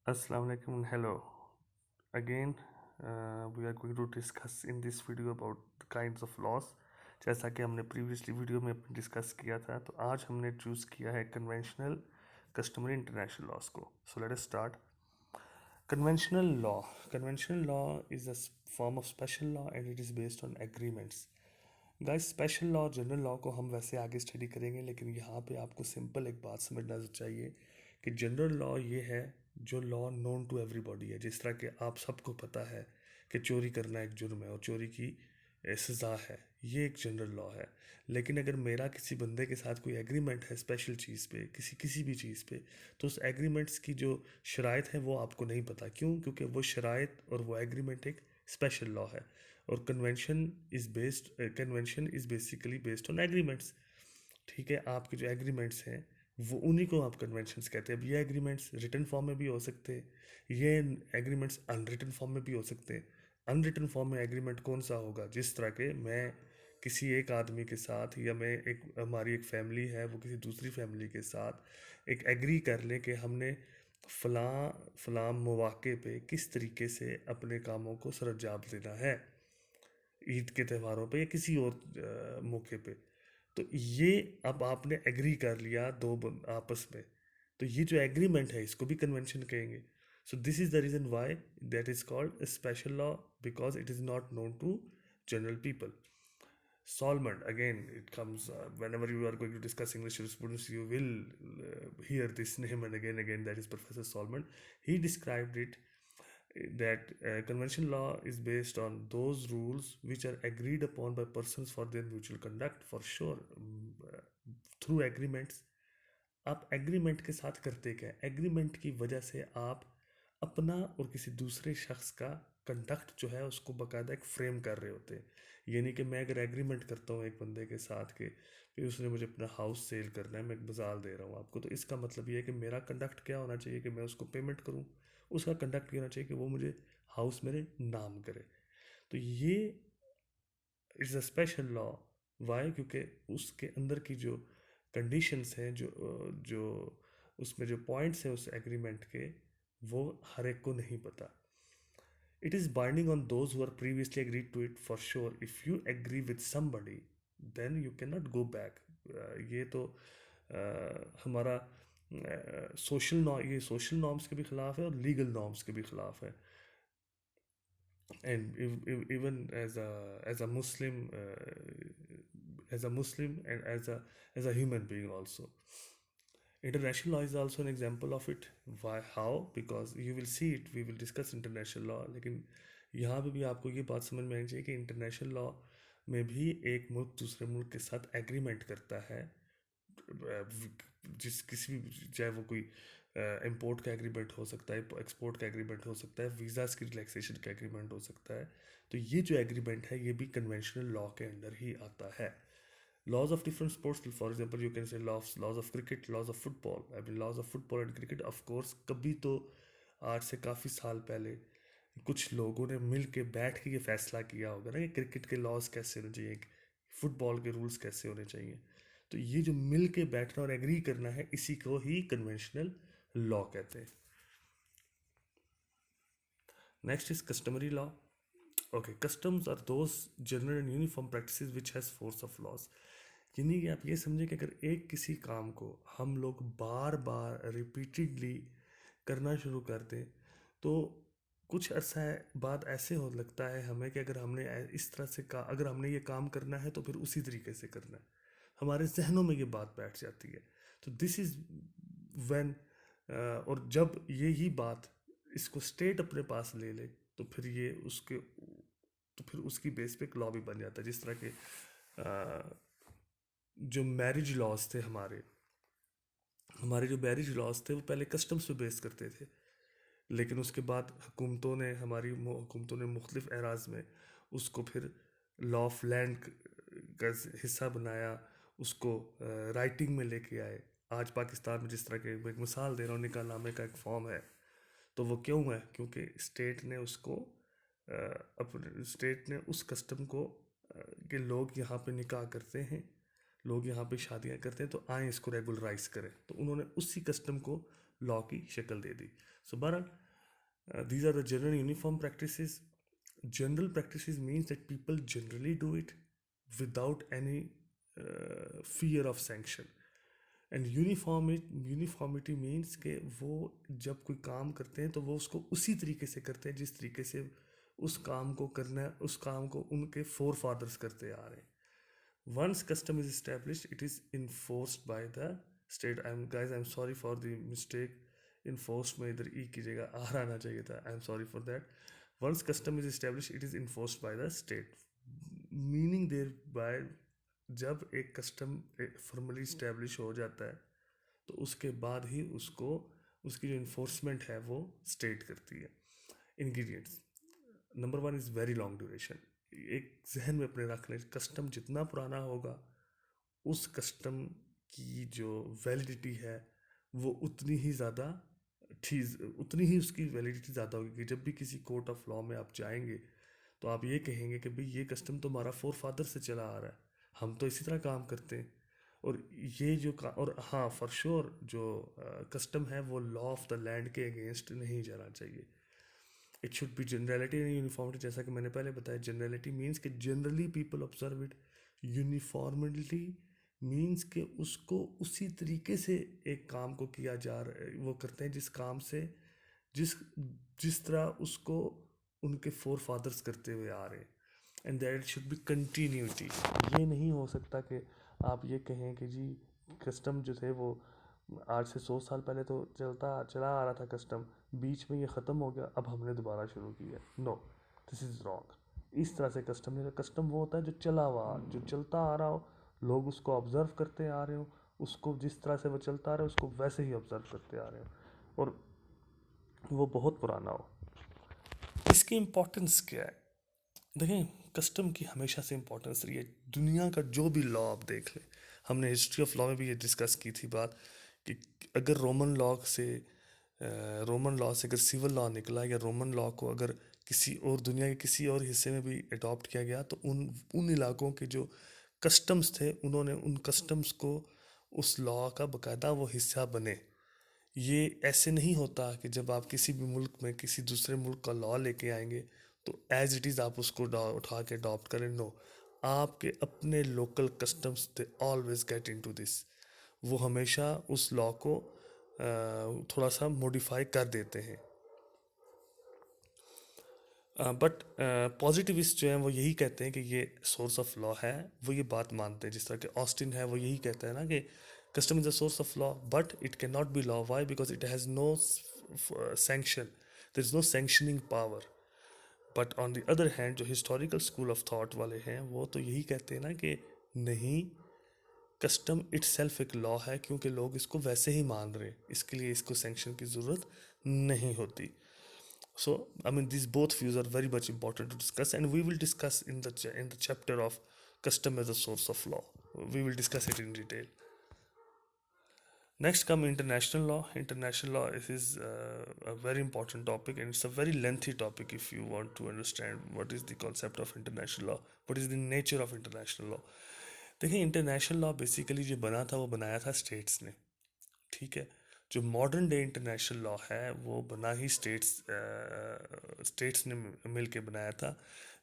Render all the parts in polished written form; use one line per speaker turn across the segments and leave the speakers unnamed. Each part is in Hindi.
Assalamu alaikum and hello. Again, we are going to discuss in this video about the kinds of laws. जैसा कि हमने प्रीवियसली वीडियो में डिस्कस किया था, तो आज हमने चूज़ किया है कन्वेंशनल कस्टमरी इंटरनेशनल लॉस को. So let us start. Conventional law is a form of special law and it is based on agreements. Guys, special law general law को हम वैसे आगे स्टडी करेंगे, लेकिन यहाँ पे आपको सिंपल एक बात समझना चाहिए कि जनरल लॉ ये है जो लॉ नोन टू एवरीबॉडी है. जिस तरह के आप सबको पता है कि चोरी करना एक जुर्म है और चोरी की सज़ा है, ये एक जनरल लॉ है. लेकिन अगर मेरा किसी बंदे के साथ कोई एग्रीमेंट है स्पेशल चीज़ पे, किसी भी चीज़ पे, तो उस एग्रीमेंट्स की जो शराइत है वो आपको नहीं पता. क्यों? क्योंकि वो शराइत और वो एग्रीमेंट एक स्पेशल लॉ है. और convention is basically based on agreements. ठीक है, आपके जो एग्रीमेंट्स हैं वो उन्हीं को आप कन्वेंशंस कहते हैं. अब ये एग्रीमेंट्स रिटन फॉर्म में भी हो सकते हैं, ये एग्रीमेंट्स अनरिटन फॉर्म में भी हो सकते हैं. अनरिटन फॉर्म में एग्रीमेंट कौन सा होगा? जिस तरह के मैं किसी एक आदमी के साथ, या मैं एक हमारी एक फैमिली है वो किसी दूसरी फैमिली के साथ एक एग्री कर लें कि हमने फ़लाँ मौके पे किस तरीके से अपने कामों को सरअंजाम देना है, ईद के त्योहारों पे या किसी और मौके पे. तो ये अब आपने एग्री कर लिया आपस में, तो ये जो एग्रीमेंट है इसको भी कन्वेंशन कहेंगे. So this is the reason why that is called special law, because it is not known to general people. Solomon, again, it comes whenever you are going to discuss English students, you will hear this name and again. That is Professor Solomon. He described it that convention law is based on those rules which are agreed upon by persons for their mutual conduct. For sure, through agreements. आप एग्रीमेंट के साथ करते क्या है? एग्रीमेंट की वजह से आप अपना और किसी दूसरे शख्स का कंडक्ट जो है उसको बाकायदा एक फ्रेम कर रहे होते हैं. यानी कि मैं अगर एग्रीमेंट करता हूँ एक बंदे के साथ के फिर उसने मुझे अपना हाउस सेल करना है, मैं एक मिसाल दे रहा हूँ आपको, तो इसका मतलब ये है कि मेरा कंडक्ट क्या होना चाहिए कि मैं उसको पेमेंट करूँ, उसका कंडक्ट ये होना चाहिए कि वो मुझे हाउस मेरे नाम करे. तो ये is a special law. Why? क्योंकि उसके अंदर की जो कंडीशंस हैं, जो उसमें जो पॉइंट्स हैं उस एग्रीमेंट के, वो हर एक को नहीं पता. It is binding on those who are previously agreed to it. For sure if you agree with somebody then you can not go back. ये तो हमारा ये सोशल नॉर्म्स के भी ख़िलाफ़ है और लीगल नॉर्म्स के भी ख़िलाफ़ है. And even as a Muslim and as a human being also. International law is also an example of it. Why? How? Because you will see it. We will discuss international law. लेकिन यहाँ पे भी आपको ये बात समझ में आनी चाहिए कि इंटरनेशनल लॉ में भी एक मुल्क दूसरे मुल्क के साथ एग्रीमेंट करता है. जिस किसी भी, चाहे वो कोई इंपोर्ट का एग्रीमेंट हो सकता है, एक्सपोर्ट का एग्रीमेंट हो सकता है, वीज़ाज़ की रिलैक्सेशन का एग्रीमेंट हो सकता है. तो ये जो एग्रीमेंट है ये भी कन्वेंशनल लॉ के अंदर ही आता है. laws of different sports, for example you can say laws of cricket, laws of football. I mean laws of football and cricket, of course कभी तो आज से काफ़ी साल पहले कुछ लोगों ने मिल के बैठ के ये फैसला किया होगा ना कि क्रिकेट के लॉज कैसे होने चाहिए, फुटबॉल के रूल्स कैसे होने चाहिए. तो ये जो मिल के बैठना और एग्री करना है, इसी को ही कन्वेंशनल लॉ कहते हैं. Next is customary law. Okay, customs are those general and uniform practices which has force of laws. यानी कि आप ये समझें कि अगर एक किसी काम को हम लोग बार बार रिपीटेडली करना शुरू कर दें, तो कुछ अरसा बाद ऐसे हो लगता है हमें कि अगर हमने इस तरह से अगर हमने ये काम करना है तो फिर उसी तरीके से करना है. हमारे जहनों में ये बात बैठ जाती है. तो दिस इज़ व्हेन, और जब यही बात इसको स्टेट अपने पास ले ले तो फिर ये उसके तो फिर उसकी बेस पे एक लॉ भी बन जाता है. जिस तरह के जो मैरिज लॉज थे हमारे जो मैरिज लॉज थे वो पहले कस्टम्स पे बेस करते थे, लेकिन उसके बाद हुकूमतों ने मुख्तलिफ एराज में उसको फिर लॉ ऑफ लैंड का हिस्सा बनाया, उसको राइटिंग में लेके आए. आज पाकिस्तान में जिस तरह के, मैं एक मिसाल दे रहा हूँ, निकाहनामे का एक फॉर्म है, तो वो क्यों है? क्योंकि स्टेट ने उस कस्टम को कि लोग यहाँ पे निकाह करते हैं, लोग यहाँ पे शादियाँ करते हैं, तो आए इसको रेगुलराइज करें. तो उन्होंने उसी कस्टम को लॉ की शक्ल दे दी। सो बहरहाल these are the general uniform practices. General practices means that people generally do it without any fear of sanction. And uniformity means कि वो जब कोई काम करते हैं तो वो उसको उसी तरीके से करते हैं जिस तरीके से उस काम को करना है, उस काम को उनके फोर फादर्स करते आ रहे हैं। Once custom is establish it is enforced by the state. I am sorry for the mistake, enforced में इधर ई की जगह आर आना चाहिए था, I am sorry for that. Once custom is establish it is enforced by the state, meaning thereby जब एक कस्टम फॉर्मली इस्टेब्लिश हो जाता है तो उसके बाद ही उसको उसकी जो इन्फोर्समेंट है वो स्टेट करती है। Ingredients, number one is very long duration. एक जहन में अपने रख लें, कस्टम जितना पुराना होगा उस कस्टम की जो वैलिडिटी है वो उतनी ही ज़्यादा उतनी ही उसकी वैलिडिटी ज़्यादा होगी कि जब भी किसी कोर्ट ऑफ लॉ में आप जाएंगे तो आप ये कहेंगे कि भाई ये कस्टम तो हमारा फोर फादर से चला आ रहा है, हम तो इसी तरह काम करते हैं। और ये जो और हाँ, फॉर श्योर जो कस्टम है वो लॉ ऑफ द लैंड के अगेंस्ट नहीं जाना चाहिए। It should be generality and uniformity. जैसा कि मैंने पहले बताया, जनरलिटी मीन्स कि generally people observe it. Uniformity means कि उसको उसी तरीके से एक काम को किया जा रहा है, वो करते हैं जिस काम से जिस जिस तरह उसको उनके फोर फादर्स करते हुए आ रहे हैं। And that should be continuity. ये नहीं हो सकता कि आप ये कहें कि जी कस्टम जो थे वो आज से 100 साल पहले तो चला आ रहा था कस्टम, बीच में ये ख़त्म हो गया, अब हमने दोबारा शुरू किया। No, this is wrong. इस तरह से कस्टम नहीं, कस्टम वो होता है जो चला हुआ, जो चलता आ रहा हो, लोग उसको ऑब्ज़र्व करते आ रहे हो, उसको जिस तरह से वो चलता आ रहा है उसको वैसे ही ऑब्ज़र्व करते आ रहे हो और वो बहुत पुराना हो। इसकी इम्पोर्टेंस क्या है? देखें, कस्टम की हमेशा से इम्पोर्टेंस रही है। दुनिया का जो भी लॉ आप देख लें, हमने हिस्ट्री ऑफ लॉ में भी ये डिस्कस की थी बात कि अगर रोमन लॉ से अगर सिविल लॉ निकला या रोमन लॉ को अगर किसी और दुनिया के किसी और हिस्से में भी अडॉप्ट किया गया तो उन इलाकों के जो कस्टम्स थे उन्होंने उन कस्टम्स को उस लॉ का बाकायदा वो हिस्सा बने। ये ऐसे नहीं होता कि जब आप किसी भी मुल्क में किसी दूसरे मुल्क का लॉ लेके आएंगे तो एज इट इज़ आप उसको उठा के अडॉप्ट करें। नो, आपके अपने local customs they always get into this. वो हमेशा उस लॉ को थोड़ा सा मॉडिफाई कर देते हैं। बट पॉजिटिविस्ट जो हैं वो यही कहते हैं कि ये सोर्स ऑफ लॉ है, वो ये बात मानते हैं। जिस तरह के ऑस्टिन है वो यही कहता है ना कि custom is the source of law but it can not be law. Why? Because it has no sanction, there is no sanctioning power. But on the other hand जो हिस्टोरिकल स्कूल ऑफ थॉट वाले हैं वो तो यही कहते हैं ना कि नहीं, कस्टम इटसेल्फ एक लॉ है क्योंकि लोग इसको वैसे ही मान रहे हैं, इसके लिए इसको सैंक्शन की ज़रूरत नहीं होती। So, I mean, these both views are very much important to discuss, and we will discuss in the chapter of custom as a source of law. We will discuss it in detail. Next come international law. International law is a very important topic, and it's a very lengthy topic if you want to understand what is the concept of international law, what is the nature of international law. देखिए, इंटरनेशनल लॉ बेसिकली जो बना था वो बनाया था स्टेट्स ने, ठीक है। जो मॉडर्न डे इंटरनेशनल लॉ है वो बना ही स्टेट्स ने मिल के बनाया था।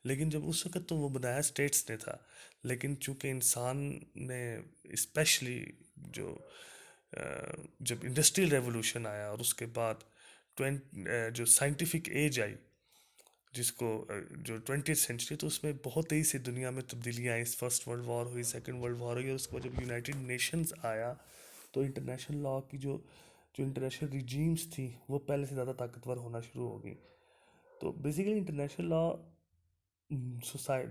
लेकिन जब उस वक्त तो वो बनाया स्टेट्स ने था, लेकिन चूंकि इंसान ने स्पेशली जो जब इंडस्ट्रियल रेवोल्यूशन आया और उसके बाद जो साइंटिफिक एज आई जिसको जो 20th सेंचुरी, तो उसमें बहुत तेज़ी से दुनिया में तब्दीलियाँ आई। फर्स्ट वर्ल्ड वॉर हुई, सेकंड वर्ल्ड वॉर हुई और उसके बाद जब यूनाइटेड नेशंस आया तो इंटरनेशनल लॉ की जो जो इंटरनेशनल रिजीम्स थी वो पहले से ज़्यादा ताकतवर होना शुरू हो गई। तो बेसिकली इंटरनेशनल लॉ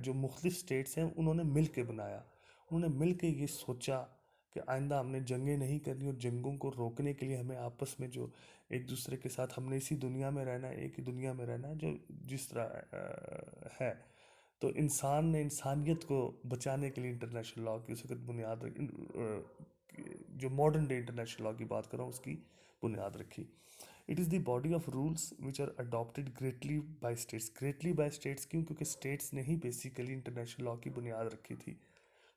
जो मुख्तलिफ स्टेट्स हैं उन्होंने मिल के बनाया। उन्होंने मिल के ये सोचा कि आइंदा हमने जंगें नहीं करनी और जंगों को रोकने के लिए हमें आपस में जो एक दूसरे के साथ हमने इसी दुनिया में रहना है, एक ही दुनिया में रहना है जो जिस तरह है। तो इंसान ने इंसानियत को बचाने के लिए इंटरनेशनल लॉ की उस वक्त बुनियाद जो मॉडर्न डे इंटरनेशनल लॉ की बात कर रहा हूँ उसकी बुनियाद रखी। It is the body of rules which are adopted greatly by states. Greatly by states क्यों? क्योंकि स्टेट्स ने ही बेसिकली इंटरनेशनल लॉ की बुनियाद रखी थी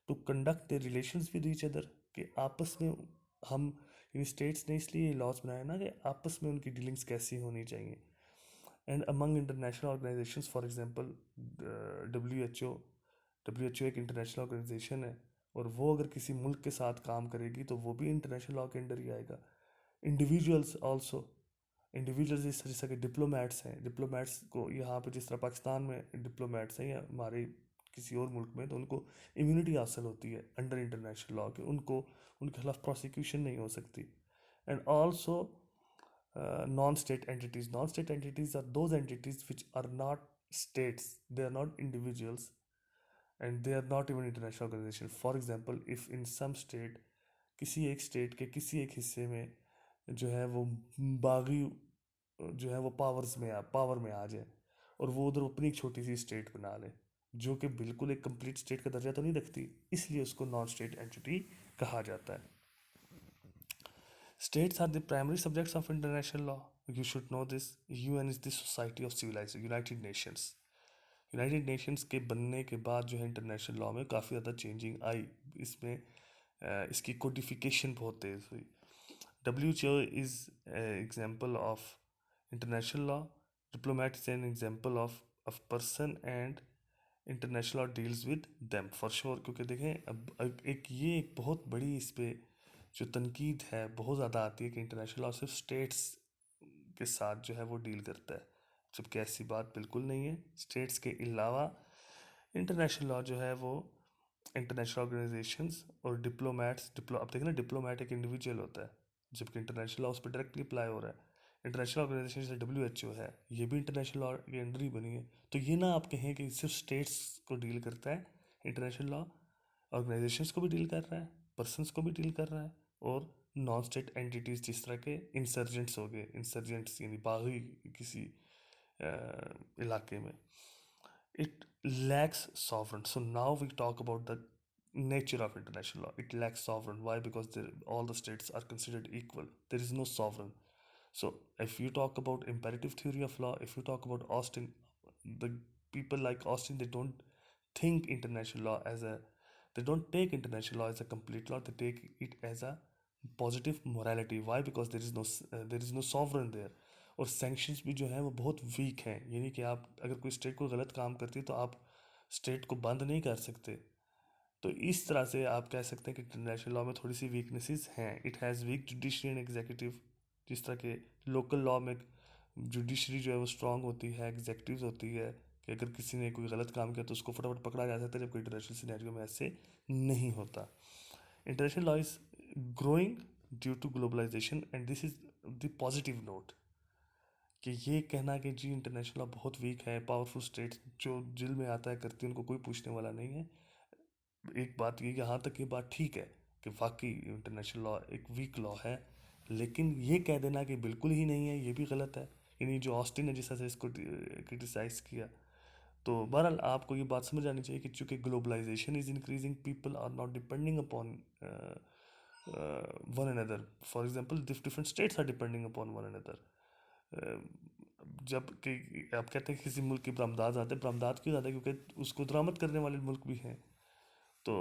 to conduct the relations with each other, कि आपस में हम इन स्टेट्स ने इसलिए लॉज बनाया ना कि आपस में उनकी डीलिंग्स कैसी होनी चाहिए। And among international organisations, for example W H O एक इंटरनेशनल ऑर्गेनाइजेशन है, और वो अगर किसी मुल्क के साथ काम करेगी तो वो भी इंटरनेशनल लॉ के अंडर ही आएगा। इंडिविजुअल्स ऑल्सो, इंडिविजुअल्स इस तरह के डिप्लोमेट्स हैं, डिप्लोमेट्स को यहाँ पे जिस तरह पाकिस्तान में डिप्लोमेट्स हैं या हमारे किसी और मुल्क में, तो उनको इम्यूनिटी हासिल होती है अंडर इंटरनेशनल लॉ के, उनको उनके खिलाफ प्रोसिक्यूशन नहीं हो सकती। And also non-state entities, non-state entities are those entities which are not states, they are not individuals, and they are not even international organization. For example, if in some state, किसी एक स्टेट के किसी एक हिस्से में जो है वो बागी जो है वो पावर में आ जाए, और वो उधर अपनी एक छोटी सी स्टेट बना ले, जो कि बिल्कुल एक कंप्लीट स्टेट का दर्जा तो नहीं रखती, इसलिए उसको नॉन स्टेट एंटिटी कहा जाता है। States are the primary subjects of international law. You should know this. UN is the Society of Civilized United Nations. United Nations के बनने के बाद जो है इंटरनेशनल लॉ में काफ़ी ज़्यादा चेंजिंग आई, इसमें इसकी कोडिफिकेशन बहुत तेज़ हुई। WHO is example of international law, diplomat is an example of person, and international law deals with them for sure. क्योंकि देखें अब एक बहुत बड़ी इस पर जो तनकीद है बहुत ज़्यादा आती है कि इंटरनेशनल लॉ सिर्फ स्टेट्स के साथ जो है वो डील करता है, जबकि ऐसी बात बिल्कुल नहीं है। स्टेट्स के अलावा इंटरनेशनल लॉ जो है वो इंटरनेशनल ऑर्गेनाइजेशंस और अब देखें ना, डिप्लोमेट एक इंडिविजुअल होता है, जबकि इंटरनेशनल लॉ उस पर डायरेक्टली अप्लाई हो रहा है। इंटरनेशनल ऑर्गेनाइजेशन जैसे WHO है, ये भी इंटरनेशनल लॉ के अंडर ही बनी है। तो ये ना आप कहें कि सिर्फ स्टेट्स को डील करता है, इंटरनेशनल लॉ ऑर्गेनाइजेशंस को भी डील कर रहा है, पर्सनस को भी डील कर रहा है, और नॉन स्टेट एंटिटीज़ जिस तरह के इंसर्जेंट्स हो गए, इंसर्जेंट्स यानी बागी किसी इलाके में, it lacks sovereign. So now we talk about the nature of international law. It lacks sovereign. Why? Because all the states are considered equal. There is no sovereign. So if you talk about imperative theory of law, if you talk about Austin, the people like Austin, they don't think international law as a, they don't take international law as a complete law. They take it as a positive morality. Why? Because there is no sovereign there. और सेंक्शंस भी जो है वो बहुत वीक हैं, यानी कि आप अगर कोई स्टेट को गलत काम करती है तो आप स्टेट को बंद नहीं कर सकते। तो इस तरह से आप कह सकते हैं कि इंटरनेशनल लॉ में थोड़ी सी वीकनेसेस हैं। It has weak judiciary and executive, जिस तरह के लोकल लॉ में जुडिशरी जो है वो स्ट्रांग होती है, एग्जीक्यूटिव होती है कि अगर किसी ने कोई गलत काम किया तो उसको फटाफट पकड़ा जा सकता है, जबकि इंटरनेशनल सिनेरियो में ऐसे नहीं होता। International law is growing due to globalisation, and this is the positive note, कि ये कहना कि जी इंटरनेशनल लॉ बहुत वीक है, पावरफुल स्टेट्स जो जिल में आता है करती है, उनको कोई पूछने वाला नहीं है। एक बात ये, यहाँ तक ये बात ठीक है कि वाकई इंटरनेशनल लॉ एक वीक लॉ है, लेकिन ये कह देना कि बिल्कुल ही नहीं है, ये भी गलत है। यानी जो ऑस्टिन ने जिस तरह से इसको क्रिटिसाइज किया, तो बहरहाल आपको ये बात समझ आनी चाहिए कि चूँकि globalisation is increasing, people are not depending upon one another. For example different states are depending upon one another. जब कि आप कहते हैं कि किसी मुल्क की बरामदात आते हैं, बरामदात क्यों आते हैं? क्योंकि उसको दरामद करने वाले मुल्क भी हैं। तो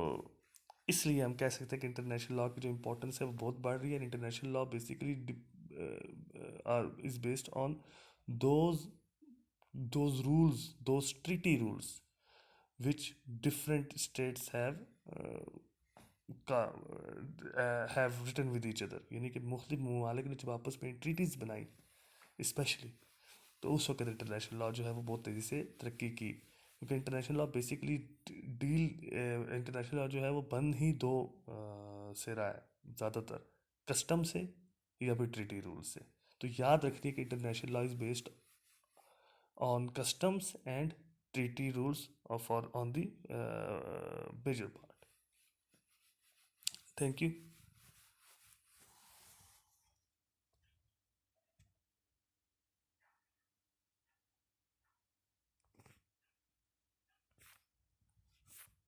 इसलिए हम कह सकते हैं कि इंटरनेशनल लॉ की जो इम्पोर्टेंस है वो बहुत बढ़ रही है। International law basically is based on those those rules, those treaty rules which different states have written with each other। यानी कि मुख्तलिफ ममालिक ने जब आपस में ट्रीटीज़ बनाई स्पेशली, तो उस वक्त इंटरनेशनल लॉ जो है वो बहुत तेज़ी से तरक्की की। क्योंकि international law basically international law जो है वो बंद ही दो से रहा है, ज़्यादातर कस्टम से या फिर ट्रीटी रूल से। तो याद रखिए कि international law is based on customs and treaty rules on the major part. Thank you.